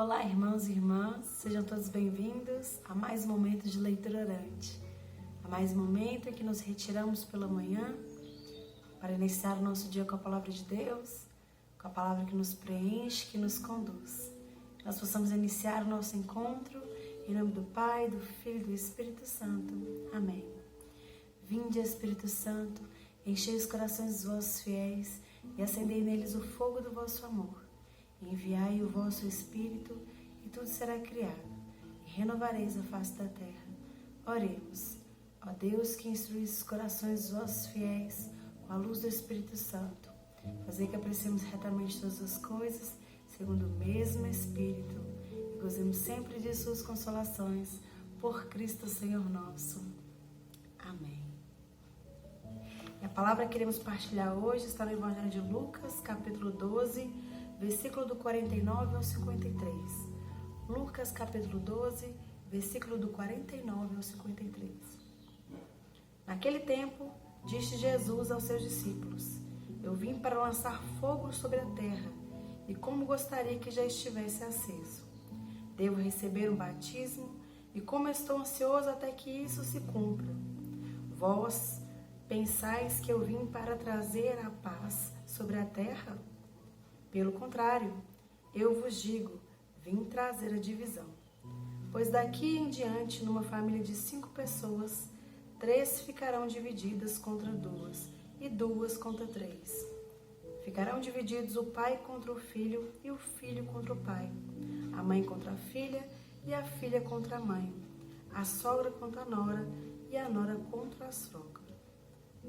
Olá, irmãos e irmãs, sejam todos bem-vindos a mais um momento de leitura orante, a mais um momento em que nos retiramos pela manhã para iniciar o nosso dia com a palavra de Deus, com a palavra que nos preenche, que nos conduz. Nós possamos iniciar o nosso encontro em nome do Pai, do Filho e do Espírito Santo. Amém. Vinde, Espírito Santo, enchei os corações dos vossos fiéis e acendei neles o fogo do vosso amor. Enviai o vosso Espírito e tudo será criado, e renovareis a face da terra. Oremos. Ó Deus, que instruís os corações dos vossos fiéis com a luz do Espírito Santo, fazei que apreciemos retamente todas as coisas, segundo o mesmo Espírito, e gozemos sempre de suas consolações, por Cristo Senhor nosso. Amém. E a palavra que queremos partilhar hoje está no Evangelho de Lucas, capítulo 12, versículo do 49 ao 53. Lucas, capítulo 12, versículo do 49 ao 53. Naquele tempo, disse Jesus aos seus discípulos: Eu vim para lançar fogo sobre a terra, e como gostaria que já estivesse aceso. Devo receber um batismo, e como estou ansioso até que isso se cumpra. Vós pensais que eu vim para trazer a paz sobre a terra? Pelo contrário, eu vos digo, vim trazer a divisão. Pois daqui em diante, numa família de 5 pessoas, 3 ficarão divididas contra 2, e 2 contra 3. Ficarão divididos o pai contra o filho, e o filho contra o pai, a mãe contra a filha, e a filha contra a mãe, a sogra contra a nora, e a nora contra a sogra.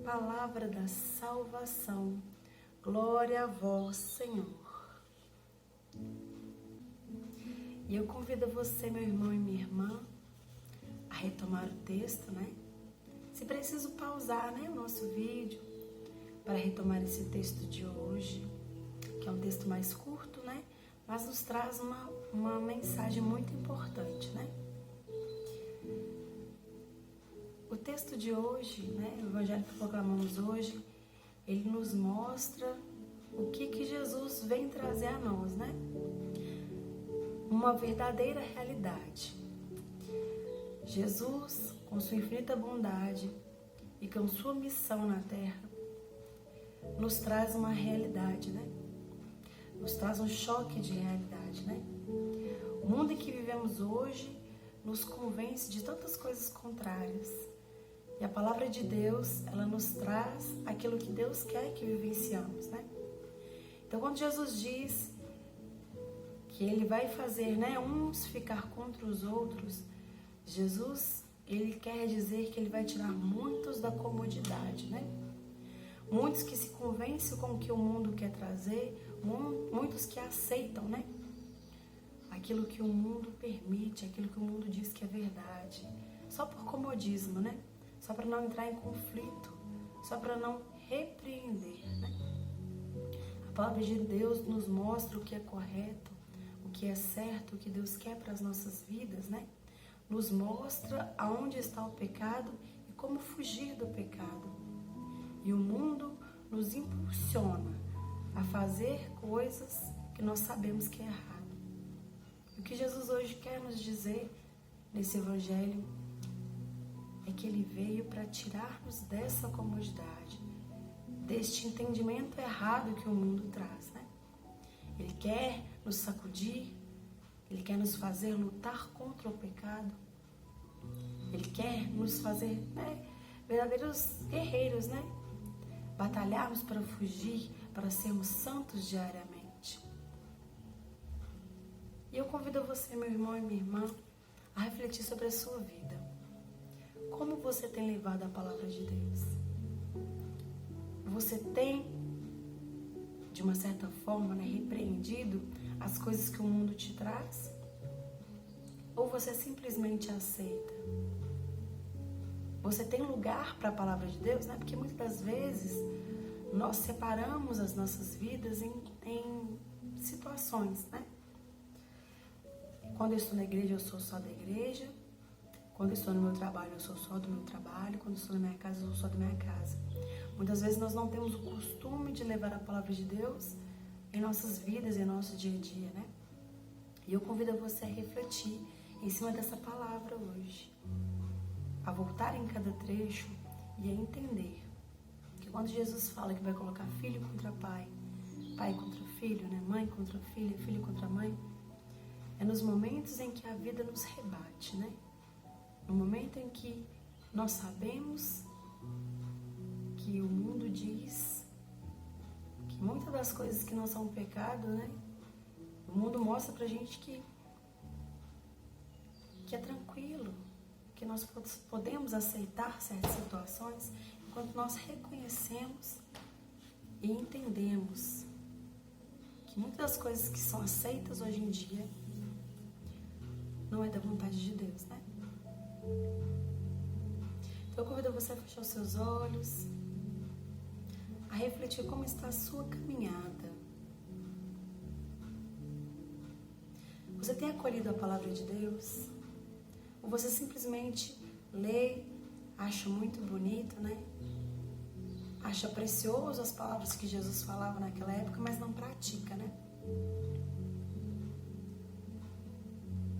Palavra da salvação. Glória a vós, Senhor. E eu convido você, meu irmão e minha irmã, a retomar o texto, né? Se preciso pausar, né, o nosso vídeo para retomar esse texto de hoje, que é um texto mais curto, né? Mas nos traz uma mensagem muito importante, né? O texto de hoje, né, o evangelho que proclamamos hoje, ele nos mostra o que Jesus vem trazer a nós, né? Uma verdadeira realidade. Jesus, com sua infinita bondade e com sua missão na terra, nos traz uma realidade, né? Nos traz um choque de realidade, né? O mundo em que vivemos hoje nos convence de tantas coisas contrárias. E a palavra de Deus, ela nos traz aquilo que Deus quer que vivenciamos, né? Então, quando Jesus diz que Ele vai fazer, né, uns ficar contra os outros, Jesus, Ele quer dizer que Ele vai tirar muitos da comodidade, né? Muitos que se convencem com o que o mundo quer trazer, muitos que aceitam, né? Aquilo que o mundo permite, aquilo que o mundo diz que é verdade, só por comodismo, né? Só para não entrar em conflito, só para não repreender, né? A palavra de Deus nos mostra o que é correto, o que é certo, o que Deus quer para as nossas vidas, né? Nos mostra aonde está o pecado e como fugir do pecado. E o mundo nos impulsiona a fazer coisas que nós sabemos que é errado. O que Jesus hoje quer nos dizer nesse evangelho é que Ele veio para tirar-nos dessa comodidade, deste entendimento errado que o mundo traz, né? Ele quer nos sacudir, Ele quer nos fazer lutar contra o pecado, Ele quer nos fazer, né, verdadeiros guerreiros, né? Batalharmos para fugir, para sermos santos diariamente. E eu convido você, meu irmão e minha irmã, a refletir sobre a sua vida. Como você tem levado a palavra de Deus? Você tem, de uma certa forma, né, repreendido as coisas que o mundo te traz? Ou você simplesmente aceita? Você tem lugar para a palavra de Deus, né? Porque muitas das vezes nós separamos as nossas vidas em situações, né? Quando eu estou na igreja, eu sou só da igreja. Quando eu estou no meu trabalho, eu sou só do meu trabalho. Quando eu estou na minha casa, eu sou só da minha casa. Muitas vezes nós não temos o costume de levar a palavra de Deus em nossas vidas, em nosso dia a dia, né? E eu convido você a refletir em cima dessa palavra hoje, a voltar em cada trecho e a entender que quando Jesus fala que vai colocar filho contra pai, pai contra filho, né? Mãe contra filha, filho contra mãe, é nos momentos em que a vida nos rebate, né? No momento em que nós sabemos que o mundo diz que muitas das coisas que não são pecado, né? O mundo mostra pra gente que é tranquilo, que nós podemos aceitar certas situações enquanto nós reconhecemos e entendemos que muitas das coisas que são aceitas hoje em dia não é da vontade de Deus, né? Então eu convido você a fechar os seus olhos, a refletir como está a sua caminhada. Você tem acolhido a palavra de Deus? Ou você simplesmente lê, acha muito bonito, né? Acha precioso as palavras que Jesus falava naquela época, mas não pratica, né?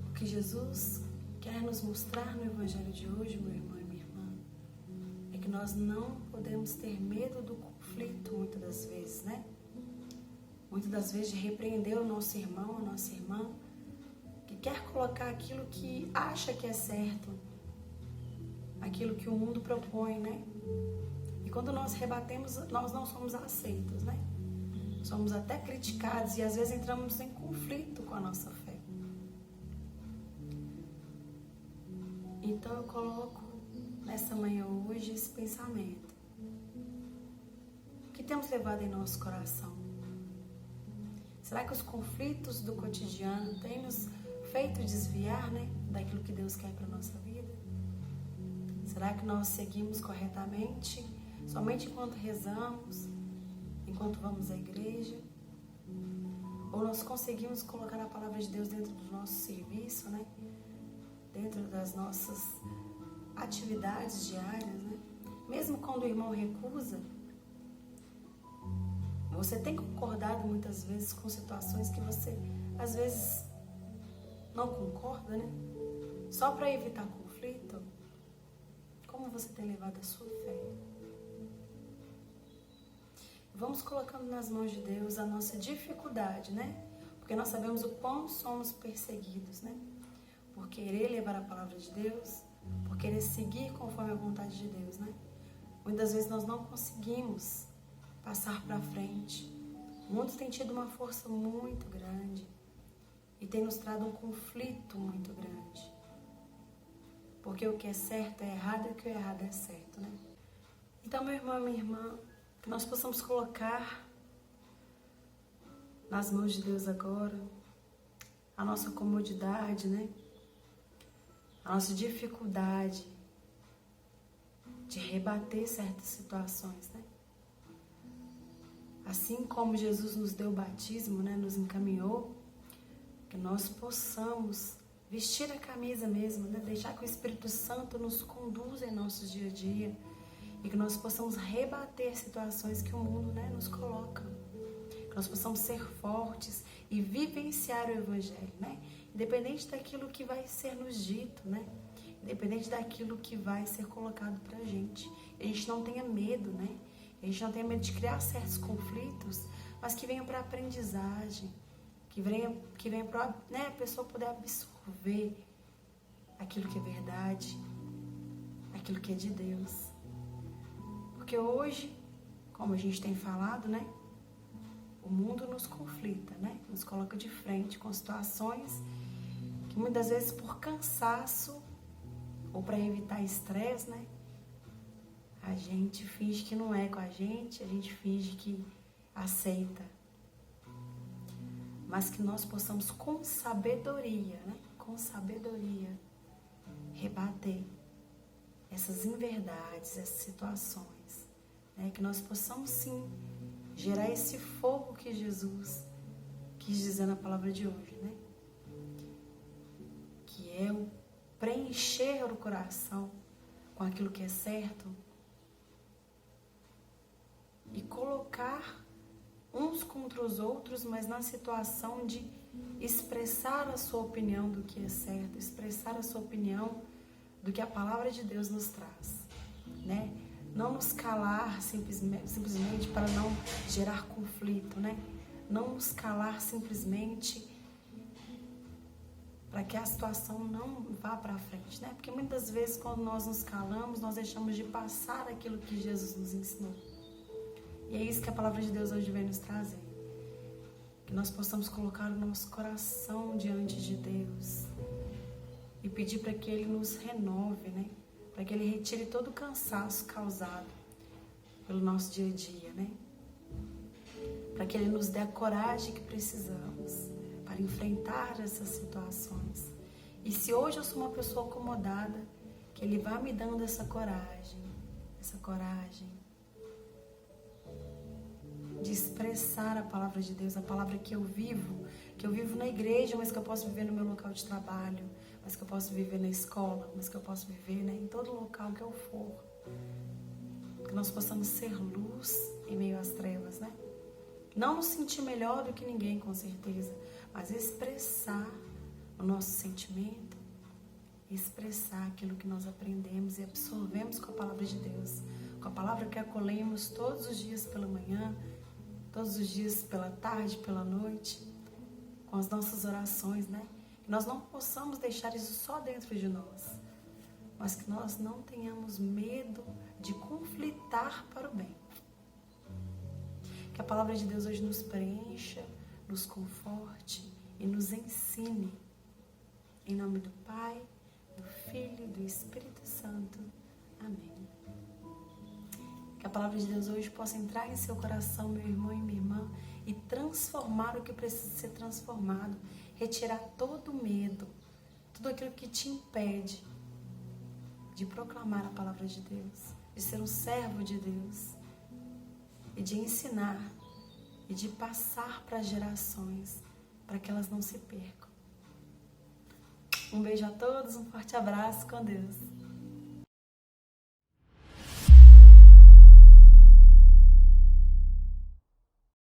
O que Jesus quer nos mostrar no Evangelho de hoje, meu irmão e minha irmã, é que nós não podemos ter medo do conflito muitas das vezes, né? Muitas das vezes de repreender o nosso irmão, a nossa irmã, que quer colocar aquilo que acha que é certo, aquilo que o mundo propõe, né? E quando nós rebatemos, nós não somos aceitos, né? Somos até criticados e às vezes entramos em conflito com a nossa fé. Então eu coloco nessa manhã hoje esse pensamento. O que temos levado em nosso coração? Será que os conflitos do cotidiano têm nos feito desviar, né, daquilo que Deus quer para a nossa vida? Será que nós seguimos corretamente somente enquanto rezamos, enquanto vamos à igreja? Ou nós conseguimos colocar a palavra de Deus dentro do nosso serviço, né? Dentro das nossas atividades diárias, né? Mesmo quando o irmão recusa, você tem concordado muitas vezes com situações que você, às vezes, não concorda, né? Só para evitar conflito. Como você tem levado a sua fé? Vamos colocando nas mãos de Deus a nossa dificuldade, né? Porque nós sabemos o quão somos perseguidos, né? Por querer levar a palavra de Deus, por querer seguir conforme a vontade de Deus, né? Muitas vezes nós não conseguimos passar para frente. O mundo tem tido uma força muito grande e tem nos trazido um conflito muito grande. Porque o que é certo é errado e o que é errado é certo, né? Então, meu irmão, minha irmã, que nós possamos colocar nas mãos de Deus agora a nossa comodidade, né? A nossa dificuldade de rebater certas situações, né? Assim como Jesus nos deu o batismo, né? Nos encaminhou, que nós possamos vestir a camisa mesmo, né? Deixar que o Espírito Santo nos conduza em nosso dia a dia e que nós possamos rebater situações que o mundo, né, nos coloca. Que nós possamos ser fortes e vivenciar o Evangelho, né? Independente daquilo que vai ser nos dito, né? Independente daquilo que vai ser colocado pra gente. A gente não tenha medo, né? A gente não tenha medo de criar certos conflitos, mas que venham para aprendizagem, que venha para, né, a pessoa poder absorver aquilo que é verdade, aquilo que é de Deus. Porque hoje, como a gente tem falado, né, o mundo nos conflita, né, nos coloca de frente com situações que muitas vezes por cansaço ou para evitar estresse, né, a gente finge que não é com a gente finge que aceita. Mas que nós possamos com sabedoria, né? Com sabedoria, rebater essas inverdades, essas situações, né? Que nós possamos sim gerar esse fogo que Jesus quis dizer na palavra de hoje, né? Que é o preencher o coração com aquilo que é certo e colocar uns contra os outros, mas na situação de expressar a sua opinião do que é certo, expressar a sua opinião do que a palavra de Deus nos traz, né? Não nos calar simplesmente para não gerar conflito, né? Não nos calar simplesmente para que a situação não vá para frente, né? Porque muitas vezes quando nós nos calamos, nós deixamos de passar aquilo que Jesus nos ensinou. E é isso que a palavra de Deus hoje vem nos trazer. Que nós possamos colocar o nosso coração diante de Deus e pedir para que Ele nos renove, né? Para que Ele retire todo o cansaço causado pelo nosso dia a dia, né? Para que Ele nos dê a coragem que precisamos para enfrentar essas situações. E se hoje eu sou uma pessoa acomodada, que Ele vá me dando essa coragem de expressar a palavra de Deus, a palavra que eu vivo na igreja, mas que eu posso viver no meu local de trabalho, mas que eu posso viver na escola, mas que eu posso viver, né, em todo local que eu for. Que nós possamos ser luz em meio às trevas, né? Não nos sentir melhor do que ninguém, com certeza, mas expressar o nosso sentimento, expressar aquilo que nós aprendemos e absorvemos com a palavra de Deus, com a palavra que acolhemos todos os dias pela manhã, todos os dias pela tarde, pela noite, com as nossas orações, né? Que nós não possamos deixar isso só dentro de nós, mas que nós não tenhamos medo de conflitar para o bem. Que a palavra de Deus hoje nos preencha, nos conforte e nos ensine. Em nome do Pai, do Filho e do Espírito Santo. Amém. Que a palavra de Deus hoje possa entrar em seu coração, meu irmão e minha irmã, e transformar o que precisa ser transformado, retirar todo o medo, tudo aquilo que te impede de proclamar a palavra de Deus, de ser um servo de Deus e de ensinar e de passar para as gerações, para que elas não se percam. Um beijo a todos, um forte abraço, com Deus.